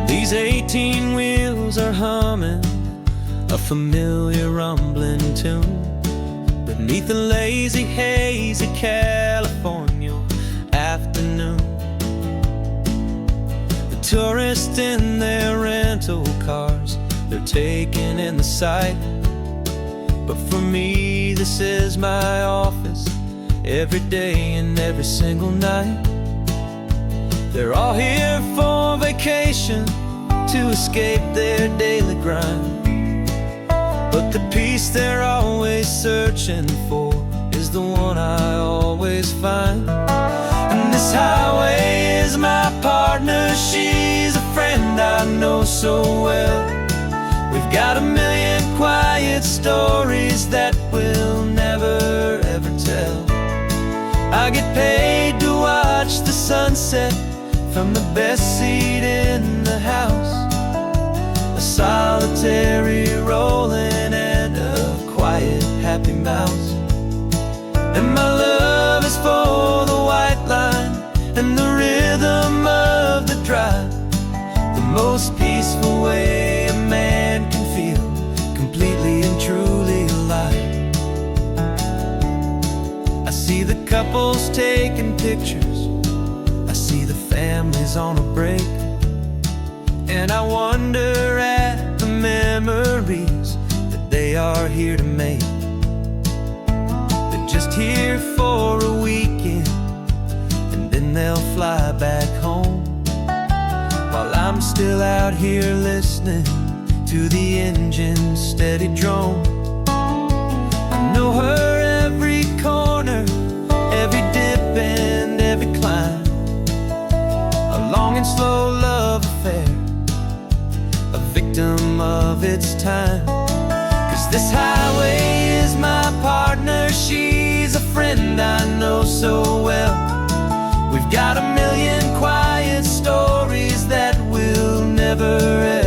These 18 wheels are humming a familiar rumbling tune beneath the lazy haze of California afternoon. The tourists in their rental cars, they're taking in the sight. But for me, this is my office, every day and every single night. They're all here for vacation, to escape their daily grind. But the peace they're always searching for is the one I always find. And this highway is my partner, she's a friend I know so well. We've got a million quiet stories that we'll never ever tell. I get paid to watch the sunset from the best seat in the house. A solitary rolling and a quiet happy mouse. And my love is for the white line and the rhythm of the drive, the most peaceful way a man can feel completely and truly alive. I see the couples taking pictures, I see the families on a break, and I wonder at the memories that they are here to make. They're just here for a weekend, and then they'll fly back home, while I'm still out here listening to the engine's steady drone. I know her every corner, every dip and every climb, a long and slow love affair, a victim of its time. 'Cause this highway is my partner, she's a friend I know so well. We've got a million quiet stories that we'll never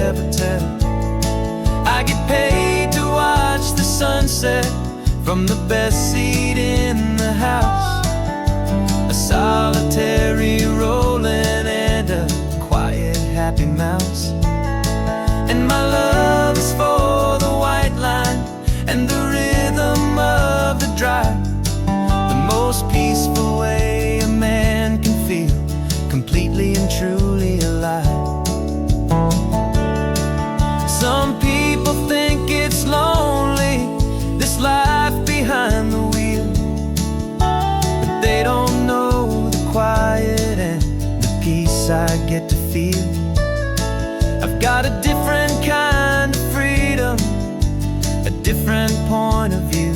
ever tell. I get paid to watch the sunset from the best seat in the house. A solitary rolling and a quiet happy mouse. And my love is for the white line and the rhythm of the drive, the most peaceful way a man can feel completely and truly alive. Some people think it's lonely, this life behind the wheel, but they don't know the quiet and the peace I get to feel. I've got a different kind of freedom, a different point of view.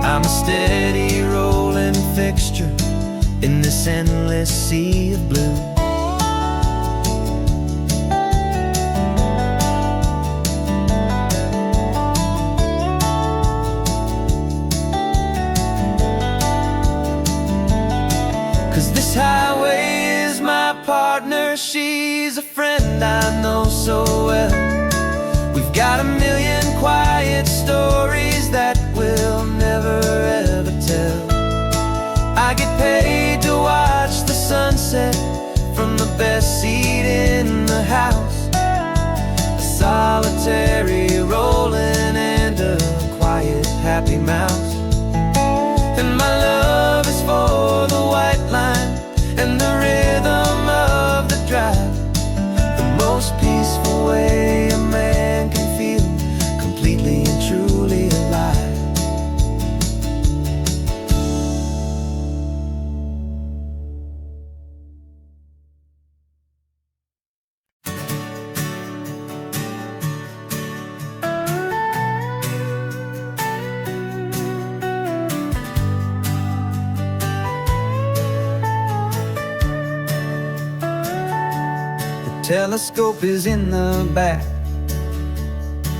I'm a steady rolling fixture in this endless sea of blue. This highway is my partner, she's a friend I know so well. We've got a million quiet stories that we'll never ever tell. I get paid to watch the sunset telescope is in the back,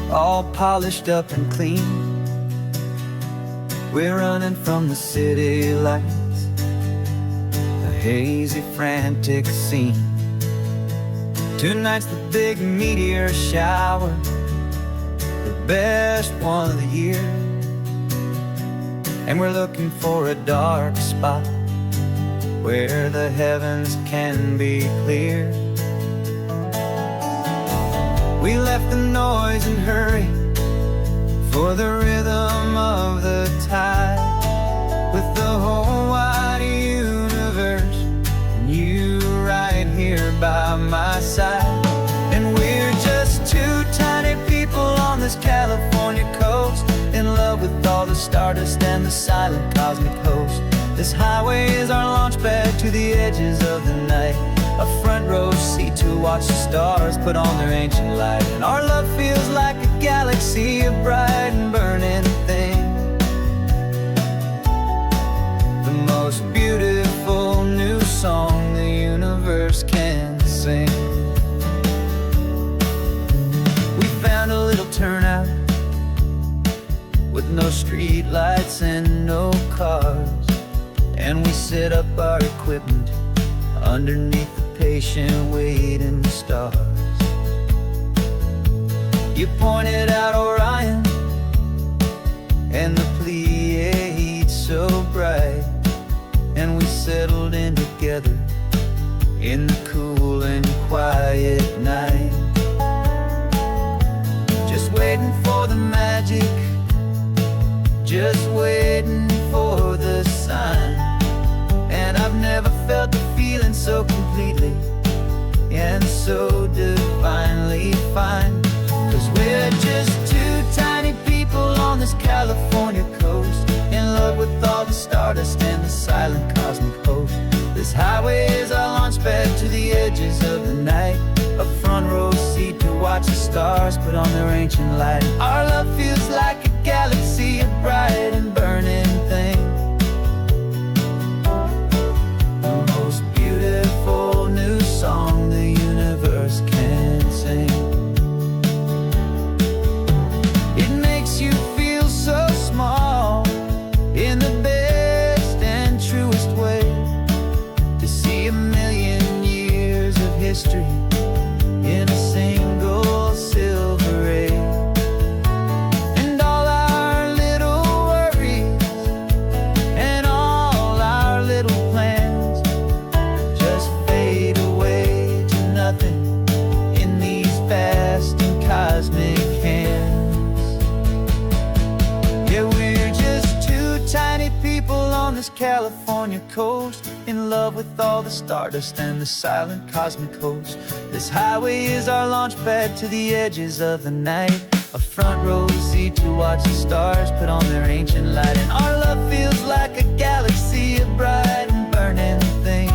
all polished up and clean. We're running from the city lights, a hazy, frantic scene. Tonight's the big meteor shower, the best one of the year. And we're looking for a dark spot where the heavens can be clear. We left the noise and hurry for the rhythm of the tide, with the whole wide universe and you right here by my side. And we're just two tiny people on this California coast, in love with all the stardust and the silent cosmic host. This highway is our launch pad to the edges of the night, a front row seat to watch the stars put on their ancient light. And our love feels like a galaxy, a bright and burning thing, the most beautiful new song the universe can sing. We found a little turnout with no street lights and no cars, and we set up our equipment underneath the patient waiting stars. You pointed out Orion and the Pleiades so bright, and we settled in together in the cool and quiet night, just waiting for the magic, just waiting for the sign. And I've never felt the feeling so completely and so divinely fine, 'cause we're just two tiny people on this California coast, in love with all the stardust and the silent cosmic host. This highway is our launch pad to the edges of the night, a front row seat to watch the stars put on their ancient light. Our love feels like a galaxy, a bright and burning thing, the most beautiful new song the universe can sing. It makes you feel so small in the best and truest way, to see a million years of history in a single silver ray. And all our little worries and all our little plans just fade away to nothing in these vast and cosmic hands. Yeah, we're just two tiny people on this California coast, in love with all the stardust and the silent cosmic host. This highway is our launch pad to the edges of the night, a front row seat to watch the stars put on their ancient light. And our love feels like a galaxy, a bright and burning thing,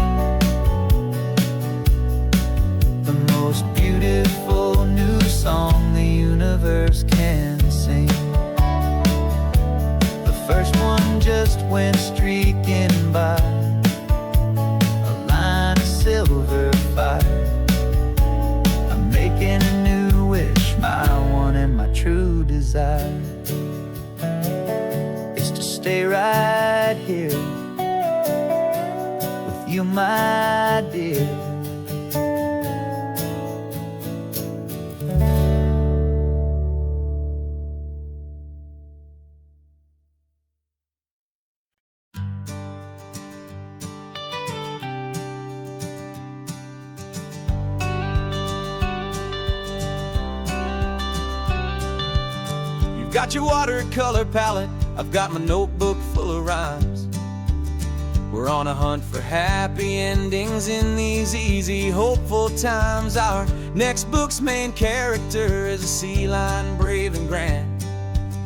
the most beautiful new song the universe can sing. The first one just went streaking by, a line of silver fire. I'm making a new wish, my one and my true desire is to stay right here with you, my dear. Got your watercolor palette, I've got my notebook full of rhymes. We're on a hunt for happy endings in these easy, hopeful times. Our next book's main character is a sea lion, brave and grand,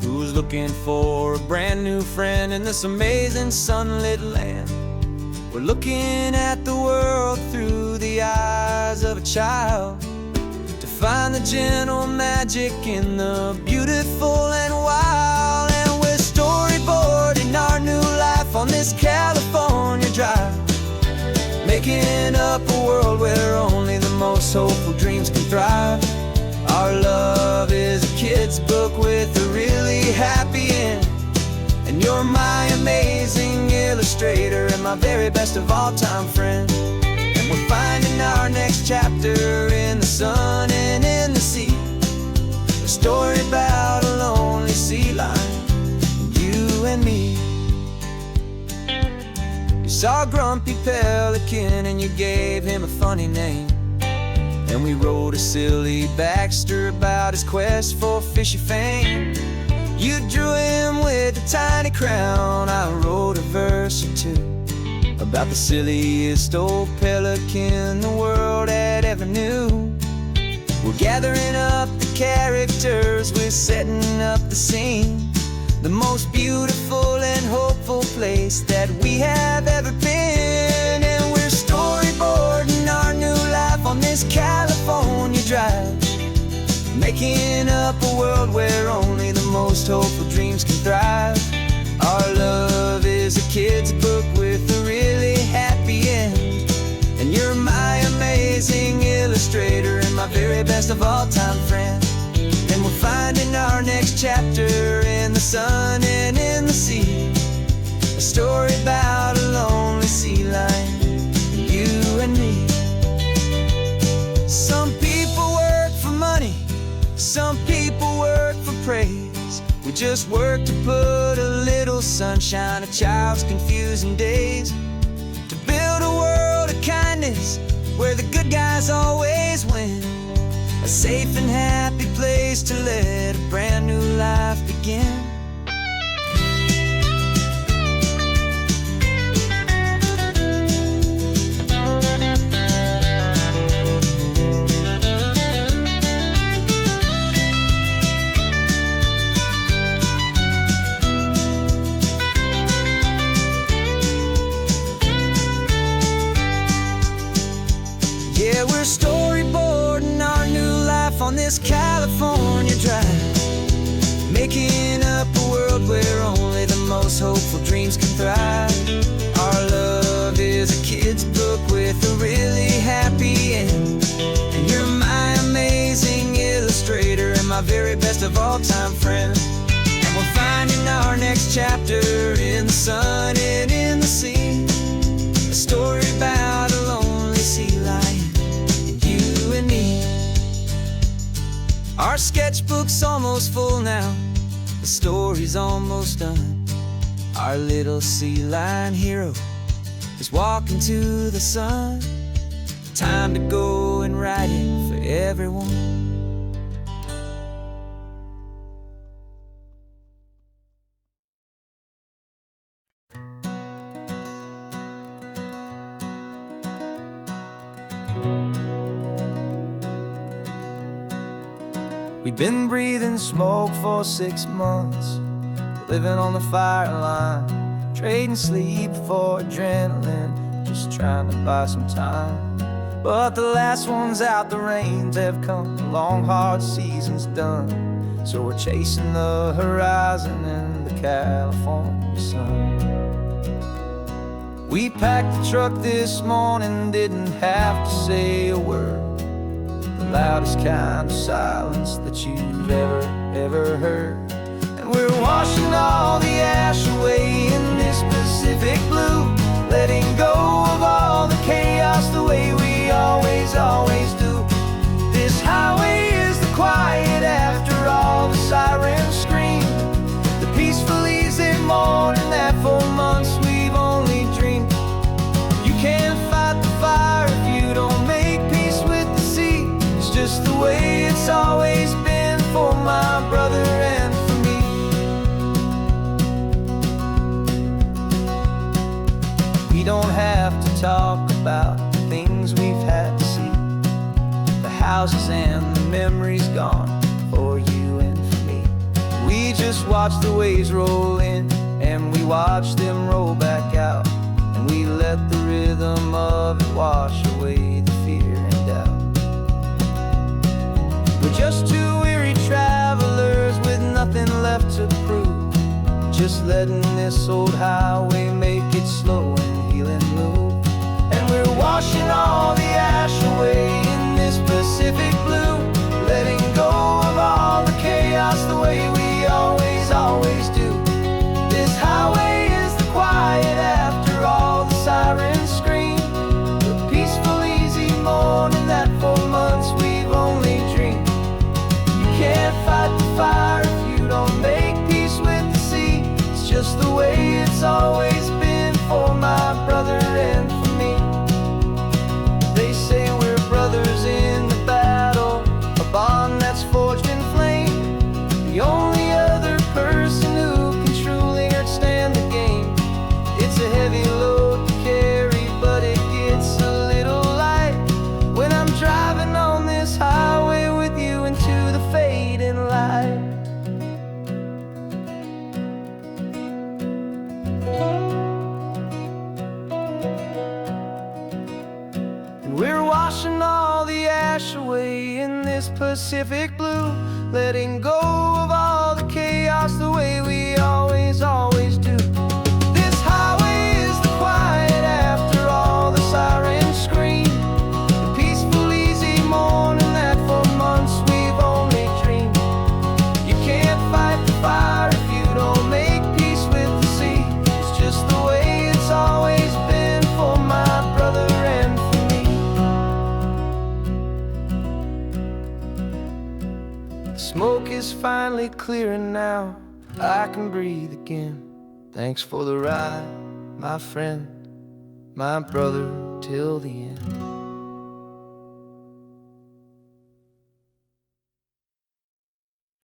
who's looking for a brand new friend in this amazing sunlit land. We're looking at the world through the eyes of a child, to find the gentle magic in the beautiful and wild. And we're storyboarding our new life on this California drive, making up a world where only the most hopeful dreams can thrive. Our love is a kid's book with a really happy end. And you're my amazing illustrator and my very best of all-time friend. And we're finding our next chapter in the sun and in the sea. A story about a lonely sea lion, you and me. You saw a grumpy pelican and you gave him a funny name. And we wrote a silly Baxter about his quest for fishy fame. You drew him with a tiny crown, I wrote a verse or two about the silliest old pelican the world had ever knew. We're gathering up the characters, we're setting up the scene. The most beautiful and hopeful place that we have ever been. And we're storyboarding our new life on this California drive, making up a world where only the most hopeful dreams can thrive. Our love is a kid's book with a really happy end. And you're my amazing illustrator and my very best of all-time friend. And we're finding our next chapter in the sun and in the sea. A story about a lonely sea lion, you and me. Some people work for money, some people work for praise. We just work to put a little sunshine in a child's confusing days. To build a world of kindness where the good guys always win. A safe and happy place to let a brand new life begin. Yeah, we're storyboarding our new life on this California drive, making up a world where only the most hopeful dreams can thrive. Our love is a kid's book with a really happy end. And you're my amazing illustrator and my very best of all-time friend. And we're finding our next chapter in the sun and in the sea. A story about a lonely sea lion, you and me. Our sketchbook's almost full now, the story's almost done. Our little sea lion hero is walking to the sun. Time to go and write it for everyone. We've been breathing smoke for 6 months, living on the fire line, trading sleep for adrenaline, just trying to buy some time. But the last one's out, the rains have come, the long hard season's done. So we're chasing the horizon in the California sun. We packed the truck this morning, didn't have to say a word. The loudest kind of silence that you've ever heard. And we're washing all the ash away in this Pacific blue, letting go of all the chaos the way we always do. This highway is the quiet after all the sirens scream, the peaceful easy morning that for months we've only dreamed. You can't fight the fire if you don't make peace with the sea. It's just the way it's always been for my brother and for me. We don't have to talk about the things we've had to see, the houses and the memories gone for you and for me. We just watch the waves roll in and we watch them roll back out, and we let the rhythm of it wash away the fear and doubt. We're just two weary travelers with nothing left to prove, just letting this old highway make it slow and heal and move. And we're washing all the ash away in Pacific blue, letting go of all the chaos the way we always, always do. This highway is the quiet after all the sirens scream, the peaceful, easy morning that for months we've only dreamed. You can't fight the fire if you don't make peace with the sea. It's just the way it's always been for my brother and for me. They say we're brothers in the battle, a bond that's forged in flame. The only other person who can truly understand the game. It's a heavy load to carry, but it gets a little light when I'm driving on this highway with you into the fading light. We're washing all the ash away in this Pacific blue, letting go of all the chaos the way we always, always do. This highway is the quiet after all the sirens scream, the peaceful, easy morning that for months we've only dreamed. You can't fight the fire if you don't make peace with the sea. It's just the way it's always been for my brother and for me. The smoke is finally clearing now, I can breathe again. Thanks for the ride, my friend, my brother, till the end.